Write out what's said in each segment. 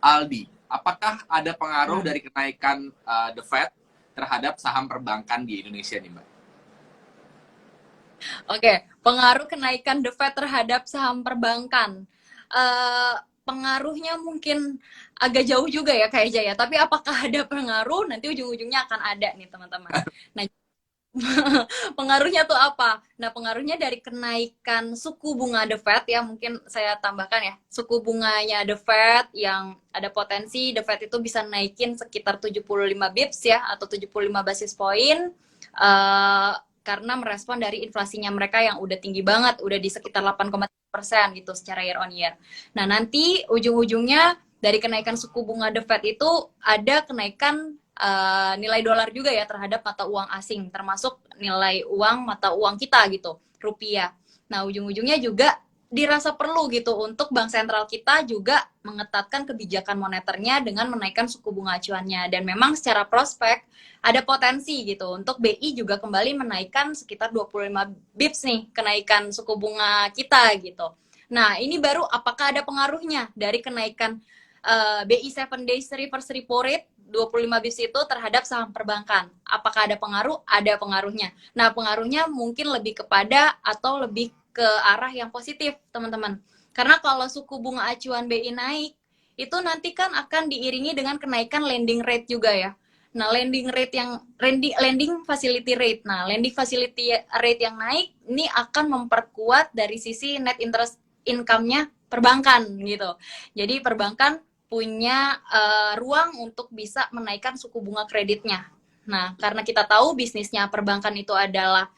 Aldi, apakah ada pengaruh dari kenaikan The Fed terhadap saham perbankan di Indonesia nih, Mbak? Oke, pengaruh kenaikan The Fed terhadap saham perbankan. Eh, Pengaruhnya mungkin agak jauh juga ya kayak Jaya. Tapi apakah ada pengaruh? Nanti ujung-ujungnya akan ada nih teman-teman. Nah, pengaruhnya tuh apa? Nah, pengaruhnya dari kenaikan suku bunga The Fed ya, mungkin saya tambahkan ya. Suku bunganya The Fed yang ada potensi The Fed itu bisa naikin sekitar 75 bips ya, atau 75 basis point. Karena merespon dari inflasinya mereka yang udah tinggi banget, udah di sekitar 8,3% gitu secara year on year. Nah, nanti ujung-ujungnya dari kenaikan suku bunga The Fed itu ada kenaikan nilai dolar juga ya terhadap mata uang asing, termasuk nilai uang mata uang kita gitu, rupiah. Nah, ujung-ujungnya juga dirasa perlu gitu untuk bank sentral kita juga mengetatkan kebijakan moneternya dengan menaikkan suku bunga acuannya. Dan memang secara prospek ada potensi gitu untuk BI juga kembali menaikkan sekitar 25 bips nih kenaikan suku bunga kita gitu. Nah, ini baru apakah ada pengaruhnya dari kenaikan BI 7 days reverse repo rate 25 bis itu terhadap saham perbankan. Apakah ada pengaruh? Ada pengaruhnya. Nah, pengaruhnya mungkin lebih kepada atau lebih ke arah yang positif, teman-teman. Karena kalau suku bunga acuan BI naik, itu nanti kan akan diiringi dengan kenaikan lending rate juga ya. Nah, lending facility rate. Nah, lending facility rate yang naik ini akan memperkuat dari sisi net interest income-nya perbankan gitu. Jadi perbankan punya ruang untuk bisa menaikkan suku bunga kreditnya. Nah, karena kita tahu bisnisnya perbankan itu adalah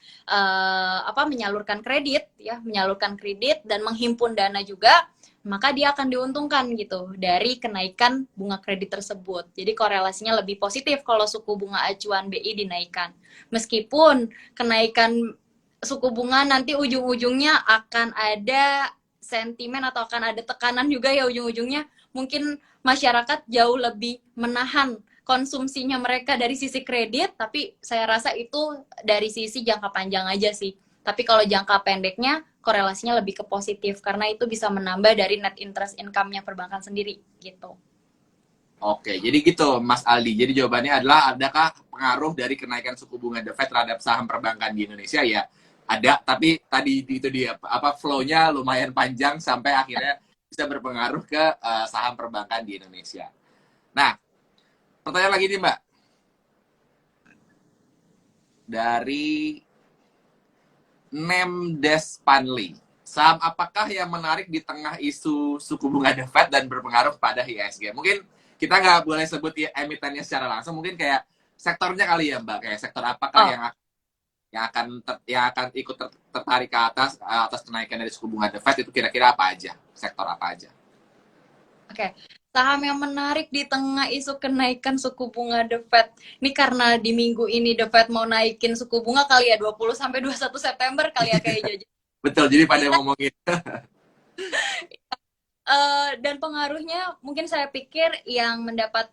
menyalurkan kredit, ya, menyalurkan kredit dan menghimpun dana juga, maka dia akan diuntungkan gitu dari kenaikan bunga kredit tersebut. Jadi korelasinya lebih positif kalau suku bunga acuan BI dinaikkan. Meskipun kenaikan suku bunga nanti ujung-ujungnya akan ada sentimen atau akan ada tekanan juga ya ujung-ujungnya, mungkin masyarakat jauh lebih menahan konsumsinya mereka dari sisi kredit, tapi saya rasa itu dari sisi jangka panjang aja sih. Tapi kalau jangka pendeknya korelasinya lebih ke positif karena itu bisa menambah dari net interest income-nya perbankan sendiri gitu. Oke, jadi gitu Mas Aldi. Jadi jawabannya adalah adakah pengaruh dari kenaikan suku bunga The Fed terhadap saham perbankan di Indonesia? Ya, ada. Tapi tadi itu dia apa flow-nya lumayan panjang sampai akhirnya bisa berpengaruh ke saham perbankan di Indonesia. Nah, pertanyaan lagi nih Mbak. Dari Nemdes Panli. Saham apakah yang menarik di tengah isu suku bunga The Fed dan berpengaruh pada IHSG? Mungkin kita nggak boleh sebut emitennya secara langsung, mungkin kayak sektornya kali ya Mbak, kayak sektor apakah Oh, yang akan ikut tertarik ke atas kenaikan dari suku bunga The Fed itu kira-kira apa aja? Sektor apa aja? oke. Okay. Saham yang menarik di tengah isu kenaikan suku bunga The Fed. Ini karena di minggu ini The Fed mau naikin suku bunga kali ya 20 sampai 21 September kali ya kayak jajan. Betul, jadi pada ngomongin. Dan pengaruhnya mungkin saya pikir yang mendapat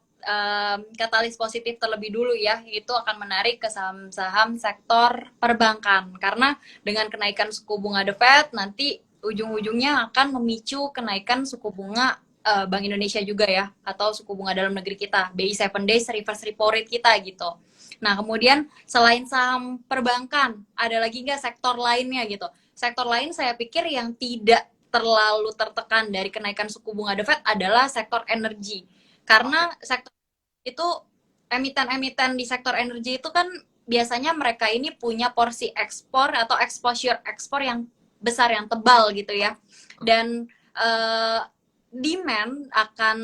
katalis positif terlebih dulu ya, itu akan menarik ke saham-saham sektor perbankan. Karena dengan kenaikan suku bunga The Fed, nanti ujung-ujungnya akan memicu kenaikan suku bunga Bank Indonesia juga ya, atau suku bunga dalam negeri kita, BI 7 Days Reverse Repo Rate kita gitu. Nah, kemudian selain saham perbankan, ada lagi nggak sektor lainnya gitu? Sektor lain saya pikir yang tidak terlalu tertekan dari kenaikan suku bunga The Fed adalah sektor energi. Oke. Karena sektor itu emiten-emiten di sektor energi itu kan biasanya mereka ini punya porsi ekspor atau exposure ekspor yang besar, yang tebal gitu ya. Dan demand akan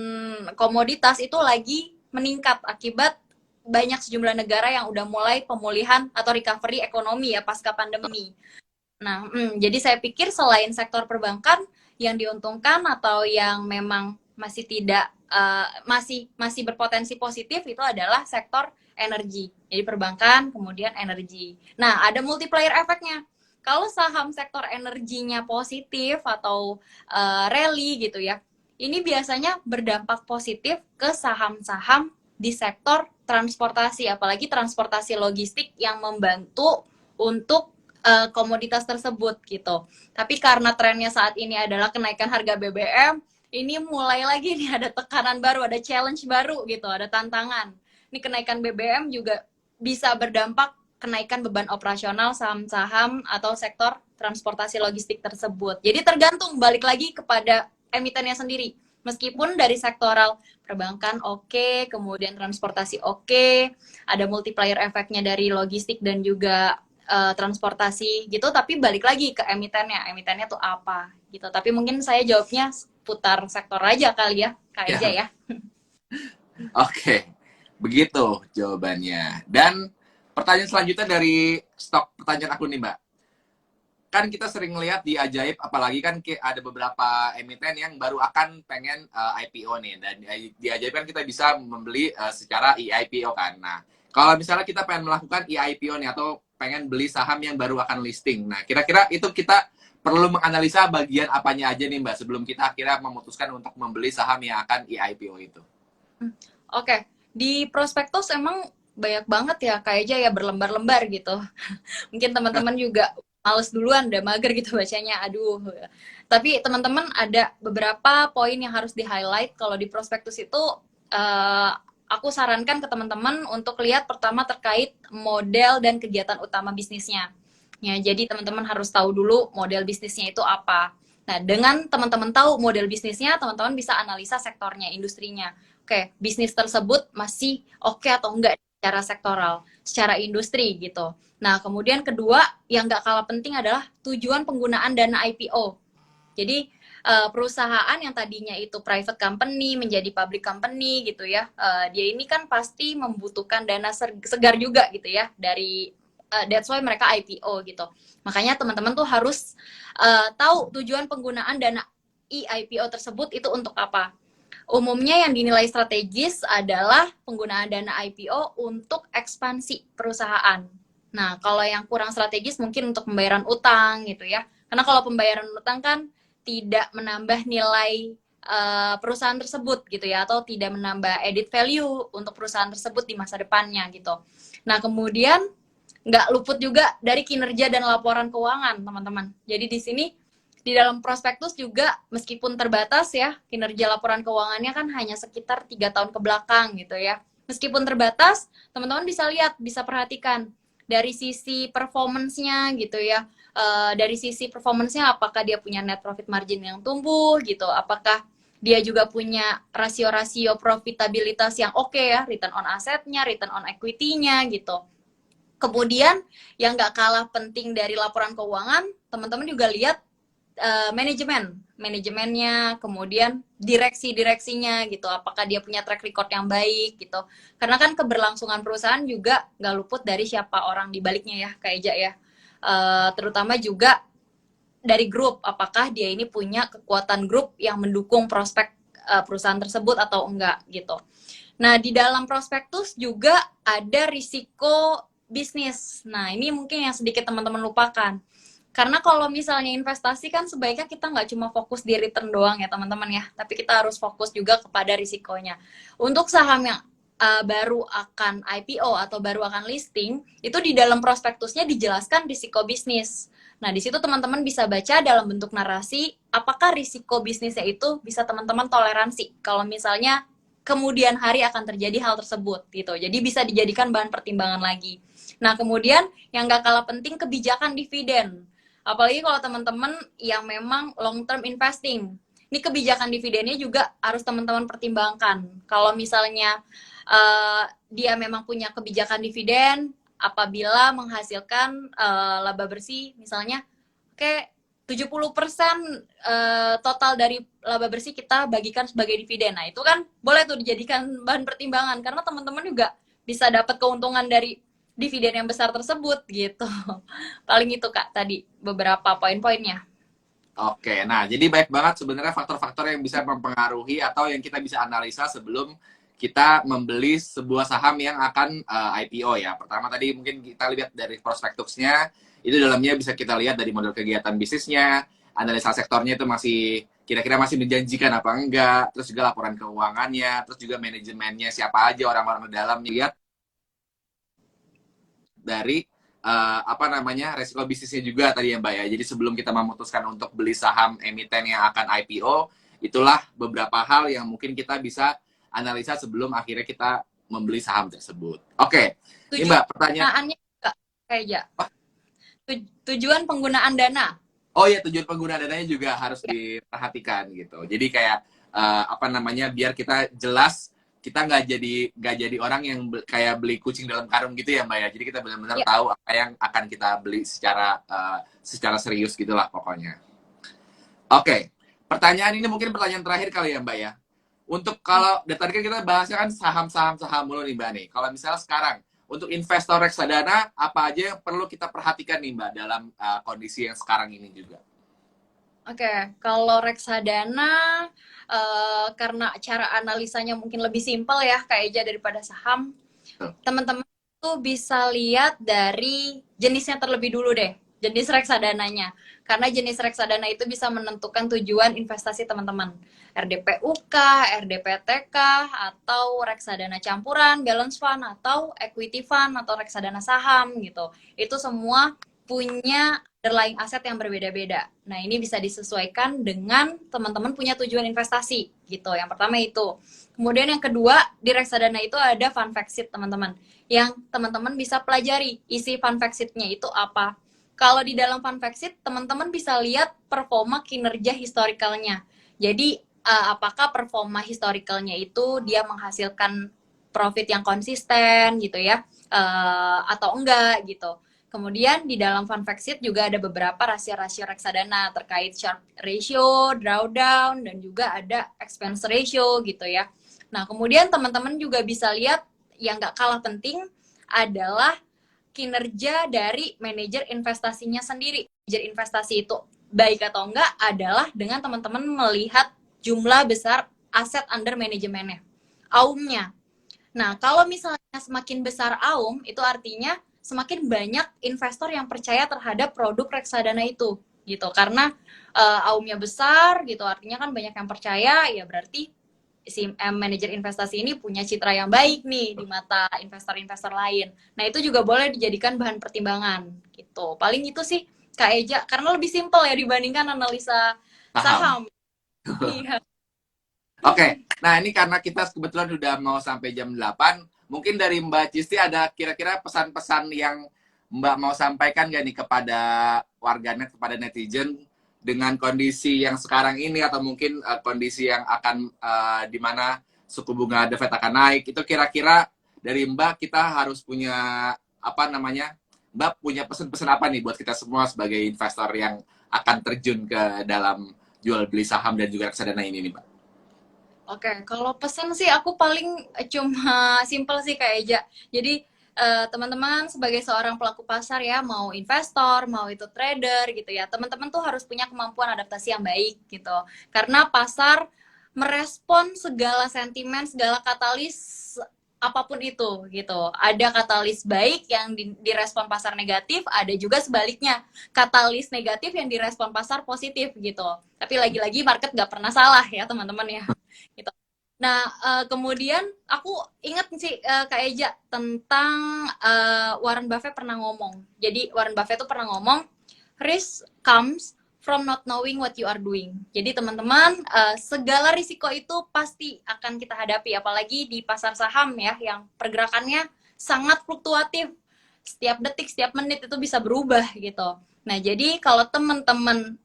komoditas itu lagi meningkat akibat banyak sejumlah negara yang udah mulai pemulihan atau recovery ekonomi ya pasca pandemi. Nah, jadi saya pikir selain sektor perbankan yang diuntungkan atau yang memang masih tidak masih berpotensi positif itu adalah sektor energi. Jadi perbankan, kemudian energi. Nah, ada multiplier efeknya. Kalau saham sektor energinya positif atau rally gitu ya, ini biasanya berdampak positif ke saham-saham di sektor transportasi, apalagi transportasi logistik yang membantu untuk komoditas tersebut gitu. Tapi karena trennya saat ini adalah kenaikan harga BBM, ini mulai lagi nih ada tekanan baru, ada challenge baru gitu, ada tantangan. Ini kenaikan BBM juga bisa berdampak kenaikan beban operasional saham-saham atau sektor transportasi logistik tersebut. Jadi tergantung balik lagi kepada emitennya sendiri. Meskipun dari sektoral perbankan oke, kemudian transportasi oke, ada multiplier efeknya dari logistik dan juga transportasi gitu, tapi balik lagi ke emitennya tuh apa gitu. Tapi mungkin saya jawabnya putar sektor aja kali ya, Kak Eja Ya, ya. oke. Begitu jawabannya. Dan pertanyaan selanjutnya dari stok pertanyaan aku nih, Mbak. Kan kita sering lihat di Ajaib, apalagi kan ada beberapa emiten yang baru akan pengen IPO nih. Dan di Ajaib kan kita bisa membeli secara e-IPO kan. Nah, kalau misalnya kita pengen melakukan e-IPO nih, atau pengen beli saham yang baru akan listing. Nah, kira-kira itu kita perlu menganalisa bagian apanya aja nih, Mbak, sebelum kita akhirnya memutuskan untuk membeli saham yang akan e-IPO itu. Oke, di prospektus emang banyak banget ya Kak Eja ya, berlembar-lembar gitu. Mungkin teman-teman juga males duluan, udah mager gitu bacanya, aduh. Tapi teman-teman ada beberapa poin yang harus di-highlight kalau di prospektus itu. eh, aku sarankan ke teman-teman untuk lihat pertama terkait model dan kegiatan utama bisnisnya. Ya, jadi teman-teman harus tahu dulu model bisnisnya itu apa. Nah, dengan teman-teman tahu model bisnisnya, teman-teman bisa analisa sektornya, industrinya. Oke, bisnis tersebut masih oke atau enggak secara sektoral, secara industri gitu. Nah, kemudian kedua yang nggak kalah penting adalah tujuan penggunaan dana IPO. Jadi perusahaan yang tadinya itu private company menjadi public company gitu ya, dia ini kan pasti membutuhkan dana segar juga gitu ya dari that's why mereka IPO gitu. Makanya teman-teman tuh harus tahu tujuan penggunaan dana IPO tersebut itu untuk apa. Umumnya yang dinilai strategis adalah penggunaan dana IPO untuk ekspansi perusahaan. Nah, kalau yang kurang strategis mungkin untuk pembayaran utang gitu ya. Karena kalau pembayaran utang kan tidak menambah nilai perusahaan tersebut gitu ya, atau tidak menambah edit value untuk perusahaan tersebut di masa depannya gitu. Nah, kemudian nggak luput juga dari kinerja dan laporan keuangan, teman-teman. Jadi di sini di dalam prospektus juga meskipun terbatas ya, kinerja laporan keuangannya kan hanya sekitar 3 tahun ke belakang gitu ya. Meskipun terbatas, teman-teman bisa lihat, bisa perhatikan dari sisi performance-nya gitu ya. Dari sisi performance-nya apakah dia punya net profit margin yang tumbuh gitu, apakah dia juga punya rasio-rasio profitabilitas yang oke ya, return on asset-nya, return on equity-nya gitu. Kemudian yang nggak kalah penting dari laporan keuangan, teman-teman juga lihat manajemennya, kemudian direksinya gitu, apakah dia punya track record yang baik gitu. Karena kan keberlangsungan perusahaan juga nggak luput dari siapa orang di baliknya ya, Kak Eja ya. Terutama juga dari grup, apakah dia ini punya kekuatan grup yang mendukung prospek perusahaan tersebut atau enggak gitu. Nah, di dalam prospektus juga ada risiko bisnis. Nah, ini mungkin yang sedikit teman-teman lupakan. Karena kalau misalnya investasi kan sebaiknya kita nggak cuma fokus di return doang ya teman-teman ya, tapi kita harus fokus juga kepada risikonya. Untuk saham yang baru akan IPO atau baru akan listing, itu di dalam prospektusnya dijelaskan risiko bisnis. Nah, di situ teman-teman bisa baca dalam bentuk narasi, apakah risiko bisnisnya itu bisa teman-teman toleransi. Kalau misalnya kemudian hari akan terjadi hal tersebut gitu. Jadi bisa dijadikan bahan pertimbangan lagi. Nah, kemudian yang gak kalah penting kebijakan dividen. Apalagi kalau teman-teman yang memang long term investing. Ini kebijakan dividennya juga harus teman-teman pertimbangkan. Kalau misalnya dia memang punya kebijakan dividen apabila menghasilkan laba bersih misalnya kayak 70% total dari laba bersih kita bagikan sebagai dividen. Nah, itu kan boleh tuh dijadikan bahan pertimbangan karena teman-teman juga bisa dapat keuntungan dari dividen yang besar tersebut gitu. Paling itu Kak tadi beberapa poin-poinnya. Oke, nah jadi baik banget sebenarnya faktor-faktor yang bisa mempengaruhi atau yang kita bisa analisa sebelum kita membeli sebuah saham yang akan IPO ya. Pertama tadi mungkin kita lihat dari prospektusnya, itu dalamnya bisa kita lihat dari model kegiatan bisnisnya, analisa sektornya itu masih kira-kira masih menjanjikan apa enggak, terus juga laporan keuangannya, terus juga manajemennya siapa aja orang-orang di dalam, lihat dari apa namanya resiko bisnisnya juga tadi ya Mbak ya. Jadi sebelum kita memutuskan untuk beli saham emiten yang akan IPO, itulah beberapa hal yang mungkin kita bisa analisa sebelum akhirnya kita membeli saham tersebut. Oke, ini Mbak pertanyaan. Penggunaannya juga kayak aja. Tujuan penggunaan dana. Oh ya, tujuan pengguna dananya juga harus diperhatikan gitu. Jadi kayak apa namanya, biar kita jelas, kita nggak jadi orang yang kayak beli kucing dalam karung gitu ya Mbak ya. Jadi kita benar-benar Ya. tahu apa yang akan kita beli secara serius gitulah pokoknya. Oke, pertanyaan ini mungkin pertanyaan terakhir kali ya Mbak ya. Untuk kalau dari tadi kan kita bahasnya kan saham mulu nih Mbak nih. Kalau misalnya sekarang untuk investor reksadana, apa aja yang perlu kita perhatikan nih Mbak dalam kondisi yang sekarang ini juga? Oke, kalau reksadana karena cara analisanya mungkin lebih simpel ya kayak aja daripada saham. Teman-teman tuh bisa lihat dari jenisnya terlebih dulu deh, jenis reksadananya. Karena jenis reksadana itu bisa menentukan tujuan investasi teman-teman. RDPUK, RDPTK, atau reksadana campuran, balance fund, atau equity fund, atau reksadana saham gitu. Itu semua punya underlying aset yang berbeda-beda. Nah, ini bisa disesuaikan dengan teman-teman punya tujuan investasi gitu. Yang pertama itu. Kemudian yang kedua, di reksadana itu ada fund fact sheet, teman-teman. Yang teman-teman bisa pelajari isi fund fact sheet-nya itu apa. Kalau di dalam fund fact sheet, teman-teman bisa lihat performa kinerja historicalnya. Jadi, apakah performa historicalnya itu dia menghasilkan profit yang konsisten gitu ya, atau enggak gitu. Kemudian di dalam fund fact sheet juga ada beberapa rasio-rasio reksadana terkait Sharpe ratio, drawdown, dan juga ada expense ratio gitu ya. Nah, kemudian teman-teman juga bisa lihat yang nggak kalah penting adalah kinerja dari manajer investasinya sendiri. Manajer investasi itu baik atau enggak adalah dengan teman-teman melihat jumlah besar aset under manajemennya, AUM-nya. Nah, kalau misalnya semakin besar AUM, itu artinya semakin banyak investor yang percaya terhadap produk reksadana itu, gitu. Karena AUM-nya besar, gitu, artinya kan banyak yang percaya, ya berarti si manajer investasi ini punya citra yang baik nih di mata investor-investor lain. Nah, itu juga boleh dijadikan bahan pertimbangan, gitu. Paling itu sih, Kak Eja, karena lebih simpel ya dibandingkan analisa Saham. saham. Iya. Oke, nah ini karena kita kebetulan udah mau sampai jam 8, mungkin dari Mbak Cisti ada kira-kira pesan-pesan yang Mbak mau sampaikan gak nih kepada warganet, kepada netizen dengan kondisi yang sekarang ini atau mungkin kondisi yang akan di mana suku bunga The Fed akan naik, itu kira-kira dari Mbak kita harus punya apa namanya, Mbak punya pesan-pesan apa nih buat kita semua sebagai investor yang akan terjun ke dalam jual beli saham dan juga reksadana ini nih Mbak? Oke, kalau pesan sih aku paling cuma simpel sih Kak Eja. Jadi teman-teman sebagai seorang pelaku pasar ya, mau investor, mau itu trader gitu ya, teman-teman tuh harus punya kemampuan adaptasi yang baik gitu. Karena pasar merespon segala sentimen, segala katalis apapun itu gitu. Ada katalis baik yang direspon pasar negatif, ada juga sebaliknya katalis negatif yang direspon pasar positif gitu. Tapi lagi-lagi market nggak pernah salah ya teman-teman ya. Gitu. Nah, kemudian aku ingat sih Kak Eja tentang Warren Buffett pernah ngomong. Jadi Warren Buffett tuh pernah ngomong, risk comes from not knowing what you are doing. Jadi teman-teman, segala risiko itu pasti akan kita hadapi, apalagi di pasar saham ya, yang pergerakannya sangat fluktuatif. Setiap detik, setiap menit itu bisa berubah gitu. Nah, jadi kalau teman-teman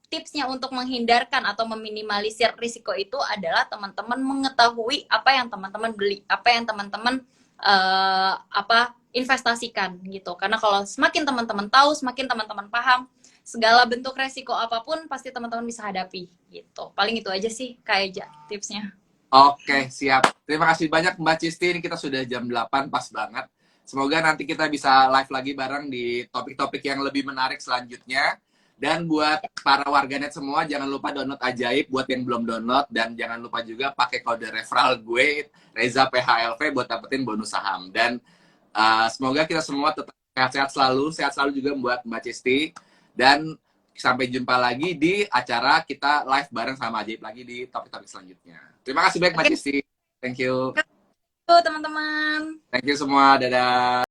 tipsnya untuk menghindarkan atau meminimalisir risiko itu adalah teman-teman mengetahui apa yang teman-teman beli, apa yang teman-teman investasikan gitu. Karena kalau semakin teman-teman tahu, semakin teman-teman paham, segala bentuk resiko apapun pasti teman-teman bisa hadapi gitu. Paling itu aja sih kayak tipsnya. Oke, siap. Terima kasih banyak Mbak Cisti. Ini kita sudah jam 8, pas banget. Semoga nanti kita bisa live lagi bareng di topik-topik yang lebih menarik selanjutnya. Dan buat para warganet semua, jangan lupa download Ajaib buat yang belum download. Dan jangan lupa juga pakai kode referral gue, Reza PHLV, buat dapetin bonus saham. Dan semoga kita semua tetap sehat selalu juga buat Mbak Cisti. Dan sampai jumpa lagi di acara kita live bareng sama Ajaib lagi di topik-topik selanjutnya. Terima kasih banyak Mbak Cisti. Thank you. Tuh teman-teman. Thank you semua. Dadah.